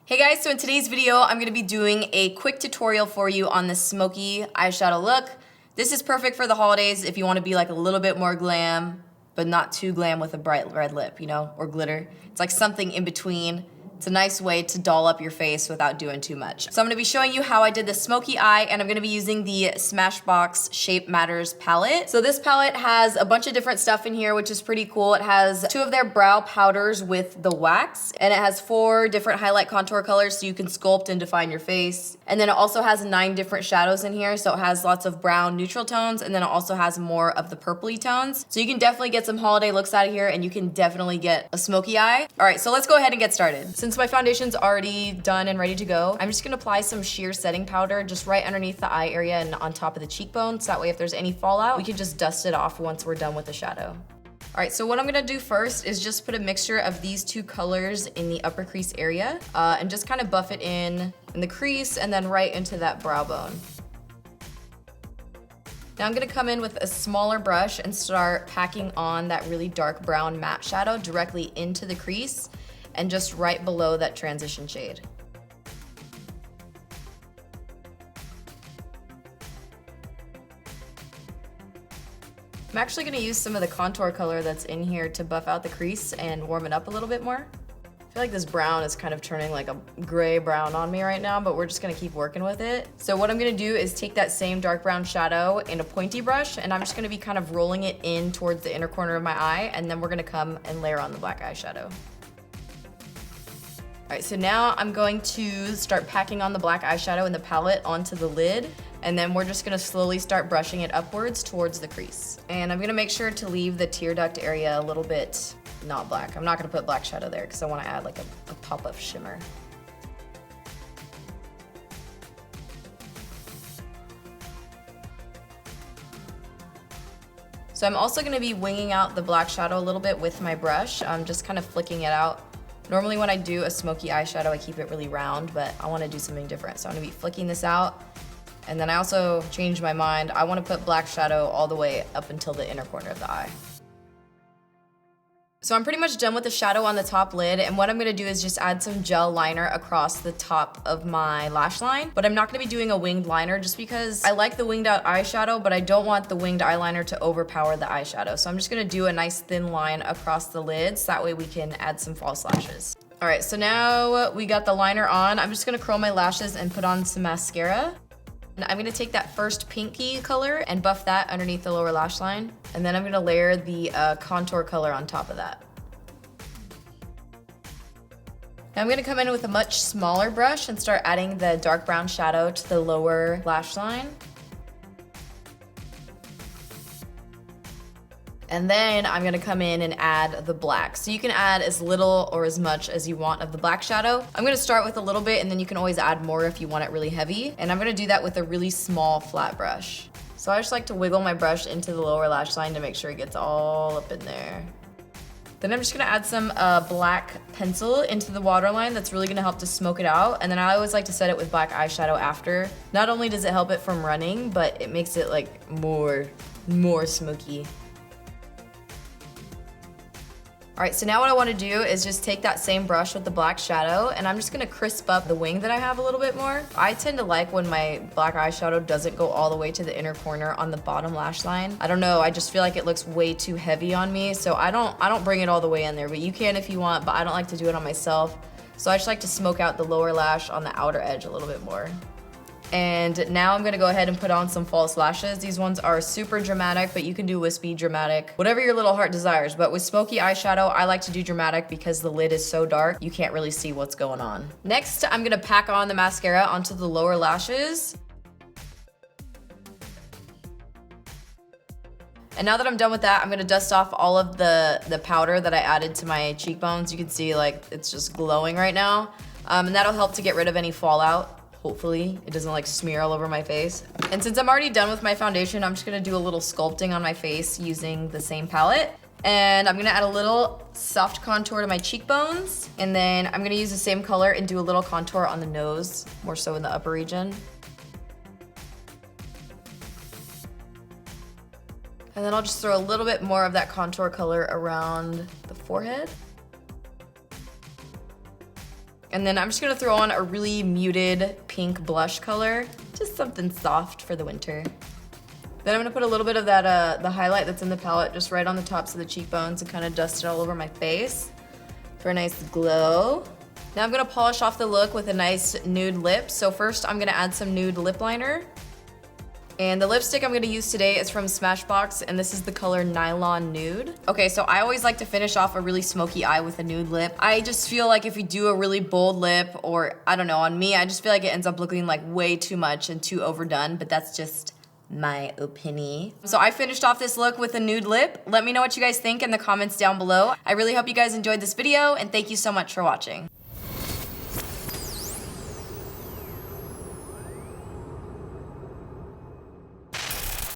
Hey guys, so in today's video, I'm gonna be doing a quick tutorial for you on the Smokey eyeshadow look. This is perfect for the holidays if you wanna be like a little bit more glam, but not too glam with a bright red lip, you know, or glitter. It's like something in between. It's a nice way to doll up your face without doing too much. So I'm gonna be showing you how I did the Smokey eye, and I'm gonna be using the Smashbox Shape Matters palette. So this palette has a bunch of different stuff in here, which is pretty cool. It has 2 of their brow powders with the wax, and it has 4 different highlight contour colors so you can sculpt and define your face. And then it also has 9 different shadows in here, so it has lots of brown neutral tones, and then it also has more of the purpley tones. So you can definitely get some holiday looks out of here, and you can definitely get a Smokey eye. All right, so let's go ahead and get started. Since my foundation's already done and ready to go, I'm just gonna apply some sheer setting powder just right underneath the eye area and on top of the cheekbones. That way if there's any fallout, we can just dust it off once we're done with the shadow. All right, so what I'm gonna do first is just put a mixture of these 2 colors in the upper crease area and just kind of buff it in the crease and then right into that brow bone. Now I'm gonna come in with a smaller brush and start packing on that really dark brown matte shadow directly into the crease and just right below that transition shade. I'm actually gonna use some of the contour color that's in here to buff out the crease and warm it up a little bit more. I feel like this brown is kind of turning like a gray brown on me right now, but we're just gonna keep working with it. So what I'm gonna do is take that same dark brown shadow in a pointy brush, and I'm just gonna be kind of rolling it in towards the inner corner of my eye, and then we're gonna come and layer on the black eyeshadow. All right, so now I'm going to start packing on the black eyeshadow in the palette onto the lid, and then we're just gonna slowly start brushing it upwards towards the crease. And I'm gonna make sure to leave the tear duct area a little bit not black. I'm not gonna put black shadow there because I wanna add like a pop of shimmer. So I'm also gonna be winging out the black shadow a little bit with my brush. I'm just kind of flicking it out. Normally when I do a smoky eyeshadow, I keep it really round, but I wanna do something different. So I'm gonna be flicking this out. And then I also changed my mind. I wanna put black shadow all the way up until the inner corner of the eye. So I'm pretty much done with the shadow on the top lid, and what I'm gonna do is just add some gel liner across the top of my lash line, but I'm not gonna be doing a winged liner just because I like the winged out eyeshadow, but I don't want the winged eyeliner to overpower the eyeshadow. So I'm just gonna do a nice thin line across the lids, that way we can add some false lashes. All right, so now we got the liner on. I'm just gonna curl my lashes and put on some mascara. And I'm gonna take that first pinky color and buff that underneath the lower lash line. And then I'm gonna layer the contour color on top of that. Now I'm gonna come in with a much smaller brush and start adding the dark brown shadow to the lower lash line. And then I'm gonna come in and add the black. So you can add as little or as much as you want of the black shadow. I'm gonna start with a little bit, and then you can always add more if you want it really heavy. And I'm gonna do that with a really small flat brush. So I just like to wiggle my brush into the lower lash line to make sure it gets all up in there. Then I'm just gonna add some black pencil into the waterline. That's really gonna help to smoke it out. And then I always like to set it with black eyeshadow after. Not only does it help it from running, but it makes it like more smoky. All right, so now what I wanna do is just take that same brush with the black shadow, and I'm just gonna crisp up the wing that I have a little bit more. I tend to like when my black eyeshadow doesn't go all the way to the inner corner on the bottom lash line. I don't know, I just feel like it looks way too heavy on me, so I don't bring it all the way in there, but you can if you want, but I don't like to do it on myself. So I just like to smoke out the lower lash on the outer edge a little bit more. And now I'm gonna go ahead and put on some false lashes. These ones are super dramatic, but you can do wispy, dramatic, whatever your little heart desires. But with smoky eyeshadow, I like to do dramatic because the lid is so dark, you can't really see what's going on. Next, I'm gonna pack on the mascara onto the lower lashes. And now that I'm done with that, I'm gonna dust off all of the powder that I added to my cheekbones. You can see like it's just glowing right now. And that'll help to get rid of any fallout. Hopefully it doesn't like smear all over my face. And since I'm already done with my foundation, I'm just gonna do a little sculpting on my face using the same palette. And I'm gonna add a little soft contour to my cheekbones. And then I'm gonna use the same color and do a little contour on the nose, more so in the upper region. And then I'll just throw a little bit more of that contour color around the forehead. And then I'm just gonna throw on a really muted pink blush color, just something soft for the winter. Then I'm gonna put a little bit of that, the highlight that's in the palette just right on the tops of the cheekbones and kind of dust it all over my face for a nice glow. Now I'm gonna polish off the look with a nice nude lip. So first I'm gonna add some nude lip liner. And the lipstick I'm gonna use today is from Smashbox, and this is the color Nylon Nude. Okay, so I always like to finish off a really smoky eye with a nude lip. I just feel like if you do a really bold lip, or I don't know, on me, I just feel like it ends up looking like way too much and too overdone, but that's just my opinion. So I finished off this look with a nude lip. Let me know what you guys think in the comments down below. I really hope you guys enjoyed this video, and thank you so much for watching.